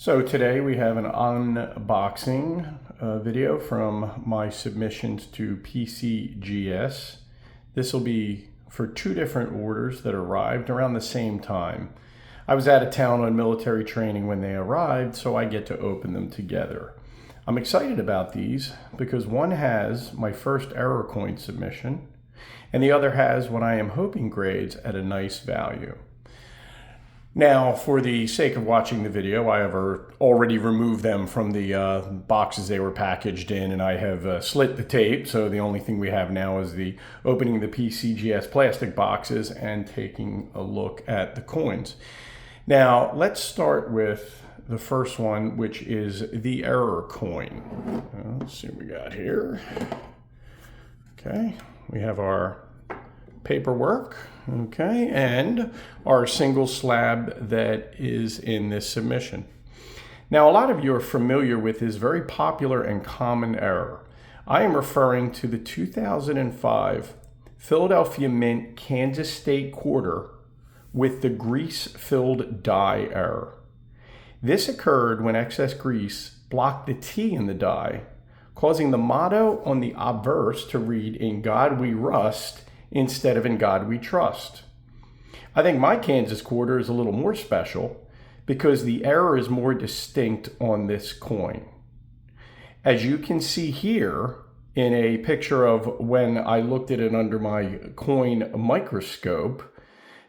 So today we have an unboxing video from my submissions to PCGS. This will be for two different orders that arrived around the same time. I was out of town on military training when they arrived, so I get to open them together. I'm excited about these because one has my first error coin submission and the other has what I am hoping grades at a nice value. Now, for the sake of watching the video, I have already removed them from the boxes they were packaged in, and I have slit the tape. So the only thing we have now is the opening the PCGS plastic boxes and taking a look at the coins. Now, let's start with the first one, which is the error coin. Let's see what we got here. Okay, we have our paperwork, okay, and our single slab that is in this submission. Now, a lot of you are familiar with this very popular and common error. I am referring to the 2005 Philadelphia Mint Kansas State quarter with the grease-filled die error. This occurred when excess grease blocked the T in the die, causing the motto on the obverse to read, "In God we rust," instead of "In God we trust." I think my Kansas quarter is a little more special because the error is more distinct on this coin. As you can see here in a picture of when I looked at it under my coin microscope,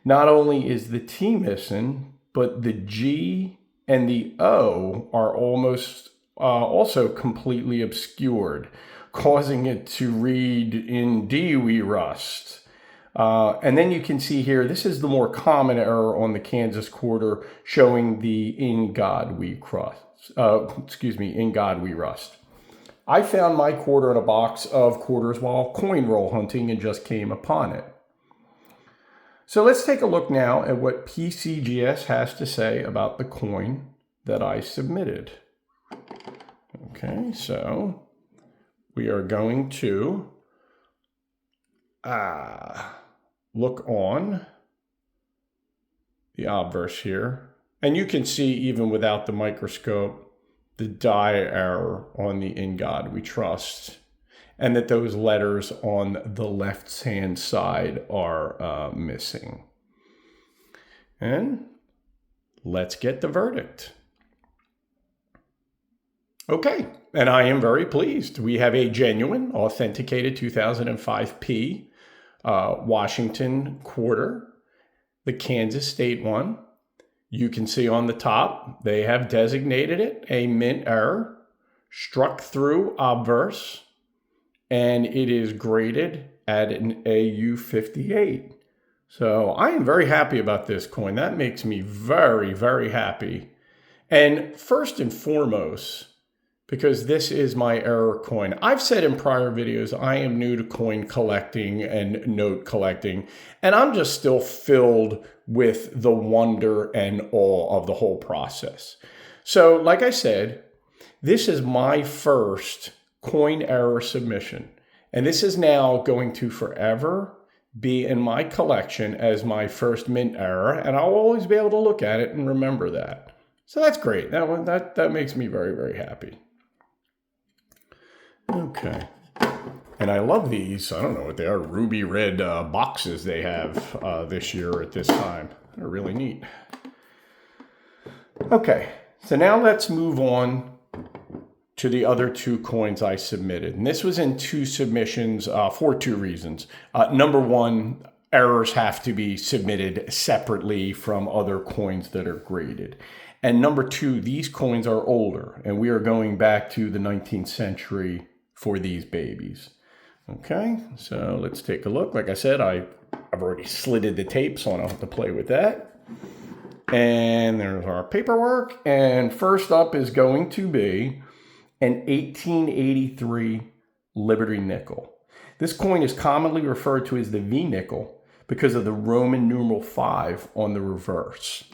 not only is the T missing, but the G and the O are almost also completely obscured, causing it to read, "In D we rust." And then you can see here, this is the more common error on the Kansas quarter, showing the "In God we trust." In God we rust. I found my quarter in a box of quarters while coin roll hunting and just came upon it. So let's take a look now at what PCGS has to say about the coin that I submitted. Okay, so we are going to look on the obverse here. And you can see, even without the microscope, the die error on the "In God we trust," and that those letters on the left-hand side are missing. And let's get the verdict. Okay, and I am very pleased. We have a genuine, authenticated 2005 P Washington quarter, the Kansas State one. You can see on the top, they have designated it a mint error, struck through obverse, and it is graded at an AU 58. So I am very happy about this coin. That makes me very, very happy. And first and foremost, because this is my error coin. I've said in prior videos, I am new to coin collecting and note collecting, and I'm just still filled with the wonder and awe of the whole process. So like I said, this is my first coin error submission, and this is now going to forever be in my collection as my first mint error, and I'll always be able to look at it and remember that. So that's great. That makes me very, very happy. Okay, and I love these, I don't know what they are, ruby red boxes they have this year at this time. They're really neat. Okay, so now let's move on to the other two coins I submitted. And this was in two submissions for two reasons. Number one, errors have to be submitted separately from other coins that are graded. And number two, these coins are older, and we are going back to the 19th century for these babies. Okay, so let's take a look. Like I said, I've already slitted the tape, so I don't have to play with that. And there's our paperwork. And first up is going to be an 1883 Liberty nickel. This coin is commonly referred to as the V nickel because of the Roman numeral 5 on the reverse.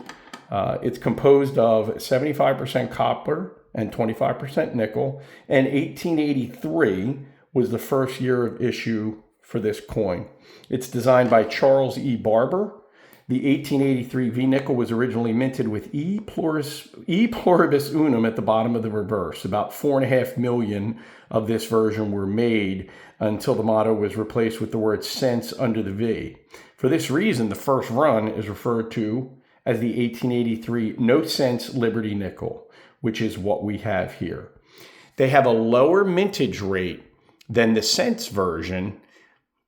It's composed of 75% copper and 25% nickel, and 1883 was the first year of issue for this coin. It's designed by Charles E. Barber, The 1883 V nickel was originally minted with E pluribus unum at the bottom of the reverse. About 4.5 million of this version were made until the motto was replaced with the word cents under the V. For this reason, the first run is referred to as the 1883 no cents Liberty nickel, which is what we have here. They have a lower mintage rate than the cents version,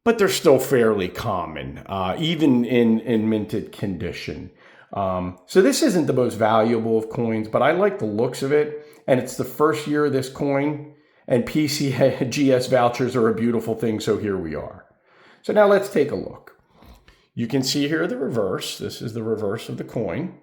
but they're still fairly common, even in minted condition. So this isn't the most valuable of coins, but I like the looks of it, and it's the first year of this coin, and PCGS vouchers are a beautiful thing, so here we are. So now let's take a look. You can see here the reverse. This is the reverse of the coin,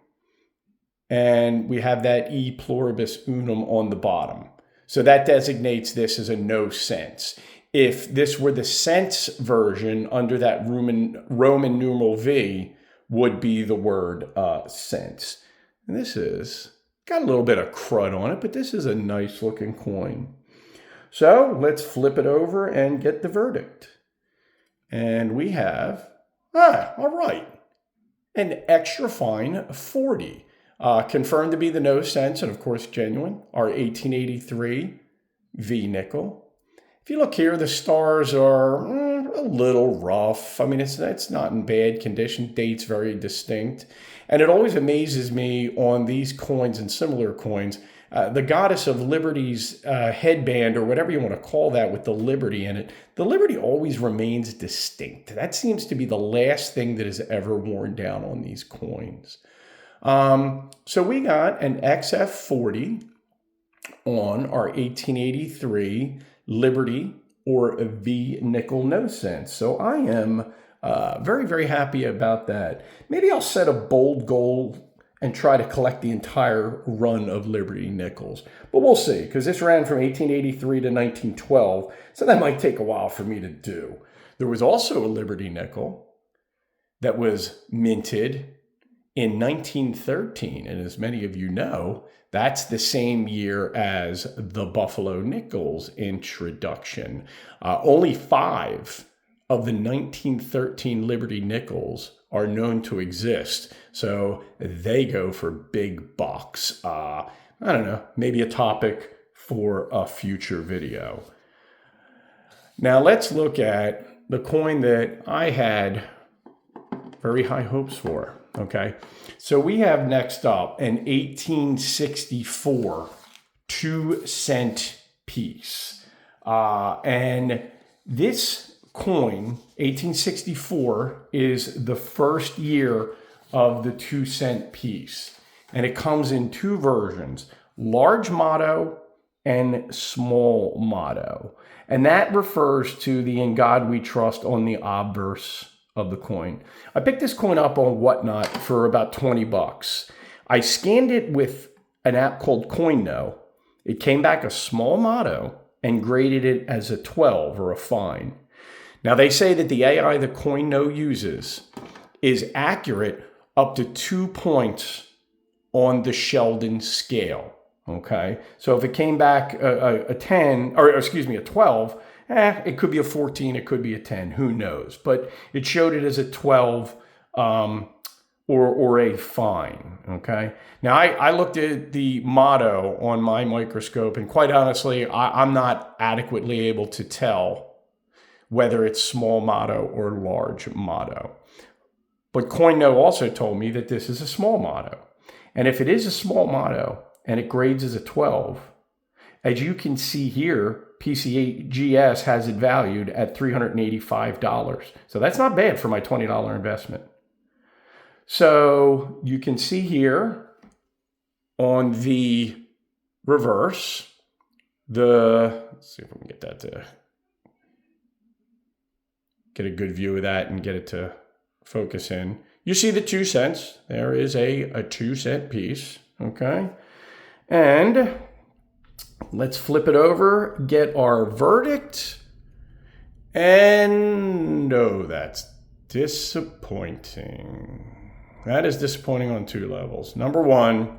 and we have that E pluribus unum on the bottom. So that designates this as a no cents. If this were the cents version under that Roman numeral V, would be the word cents. And this is got a little bit of crud on it, but this is a nice looking coin. So let's flip it over and get the verdict. And we have, all right, an extra fine 40. Confirmed to be the no cents and of course genuine, our 1883 V nickel. If you look here, the stars are a little rough. I mean, it's not in bad condition. Date's very distinct. And it always amazes me on these coins and similar coins, the Goddess of Liberty's headband, or whatever you want to call that, with the Liberty in it, the Liberty always remains distinct. That seems to be the last thing that is ever worn down on these coins. So we got an XF40 on our 1883 Liberty or a V nickel no cents. So I am very, very happy about that. Maybe I'll set a bold goal and try to collect the entire run of Liberty nickels. But we'll see, because this ran from 1883 to 1912, so that might take a while for me to do. There was also a Liberty nickel that was minted in 1913, and as many of you know, that's the same year as the Buffalo Nickel's introduction. Only 5 of the 1913 Liberty Nickels are known to exist, so they go for big bucks. I don't know, maybe a topic for a future video. Now let's look at the coin that I had very high hopes for. Okay, so we have next up an 1864 2-cent piece. And this coin, 1864, is the first year of the 2-cent piece. And it comes in 2 versions, large motto and small motto. And that refers to the "In God We Trust" on the obverse of the coin. I picked this coin up on Whatnot for about 20 bucks. I scanned it with an app called CoinNo. It came back a small motto and graded it as a 12 or a fine. Now they say that the AI the CoinNo uses is accurate up to 2 points on the Sheldon scale. Okay, so if it came back a 10, or excuse me, a 12, it could be a 14, it could be a 10, who knows? But it showed it as a 12 or a fine, okay? Now, I looked at the motto on my microscope, and quite honestly, I'm not adequately able to tell whether it's small motto or large motto. But CoinNo also told me that this is a small motto. And if it is a small motto and it grades as a 12, as you can see here, PCGS has it valued at $385. So that's not bad for my $20 investment. So you can see here on the reverse, let's see if we can get that to get a good view of that and get it to focus in. You see the 2 cents. There is a 2-cent piece, okay? And let's flip it over, get our verdict. And no, that's disappointing. That is disappointing on 2 levels. Number one,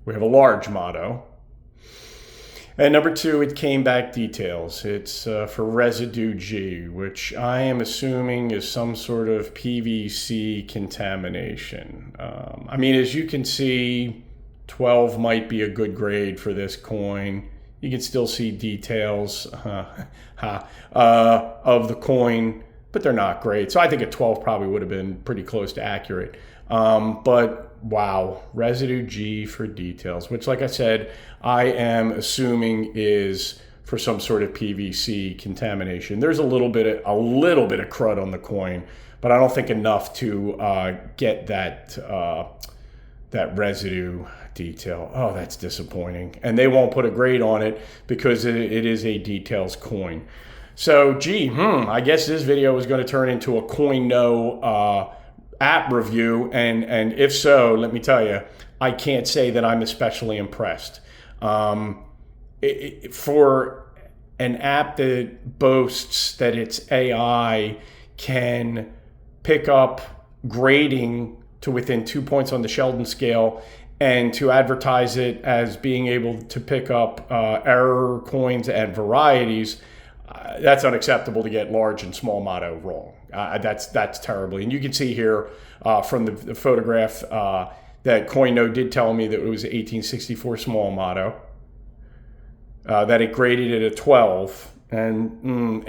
we have a large motto. And number two, it came back details. It's for residue G, which I am assuming is some sort of PVC contamination. I mean, as you can see, 12 might be a good grade for this coin. You can still see details of the coin, but they're not great. So I think a 12 probably would have been pretty close to accurate. But wow, residue G for details, which, like I said, I am assuming is for some sort of PVC contamination. There's a little bit of crud on the coin, but I don't think enough to get that residue detail. Oh, that's disappointing. And they won't put a grade on it because it is a details coin. So, I guess this video is going to turn into a CoinNo app review, and if so, let me tell you, I can't say that I'm especially impressed. For an app that boasts that its AI can pick up grading to within 2 points on the Sheldon scale, and to advertise it as being able to pick up error coins and varieties, that's unacceptable to get large and small motto wrong. That's terribly. And you can see here from the photograph that CoinNo did tell me that it was 1864 small motto, that it graded it a 12. And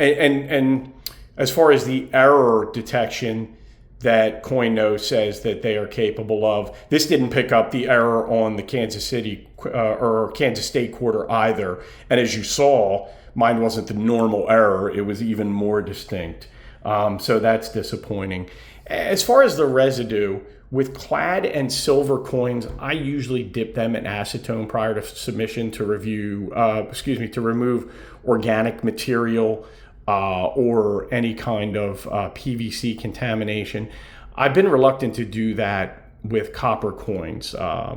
as far as the error detection that CoinNo says that they are capable of, this didn't pick up the error on the Kansas City or Kansas State quarter either. And as you saw, mine wasn't the normal error. It was even more distinct. So that's disappointing. As far as the residue, with clad and silver coins, I usually dip them in acetone prior to submission to remove organic material or any kind of PVC contamination. I've been reluctant to do that with copper coins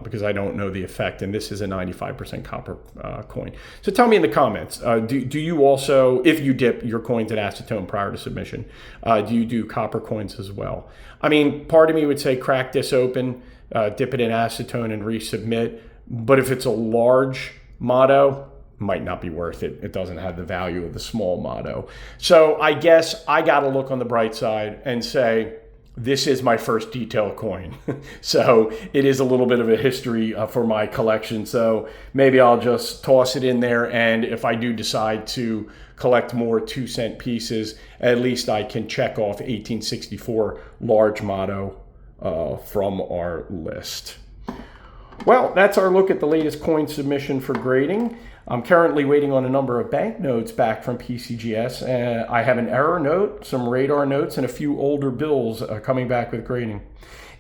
because I don't know the effect, and this is a 95% copper coin. So tell me in the comments, do you also, if you dip your coins in acetone prior to submission, do you do copper coins as well? I mean, part of me would say crack this open, dip it in acetone and resubmit, but if it's a large motto, might not be worth it. It doesn't have the value of the small motto. So I guess I got to look on the bright side and say, this is my first detail coin. So it is a little bit of a history for my collection. So maybe I'll just toss it in there. And if I do decide to collect more 2-cent pieces, at least I can check off 1864 large motto from our list. Well, that's our look at the latest coin submission for grading. I'm currently waiting on a number of banknotes back from PCGS. I have an error note, some radar notes, and a few older bills coming back with grading.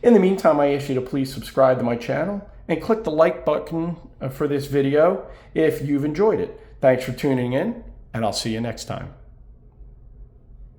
In the meantime, I ask you to please subscribe to my channel and click the like button for this video if you've enjoyed it. Thanks for tuning in, and I'll see you next time.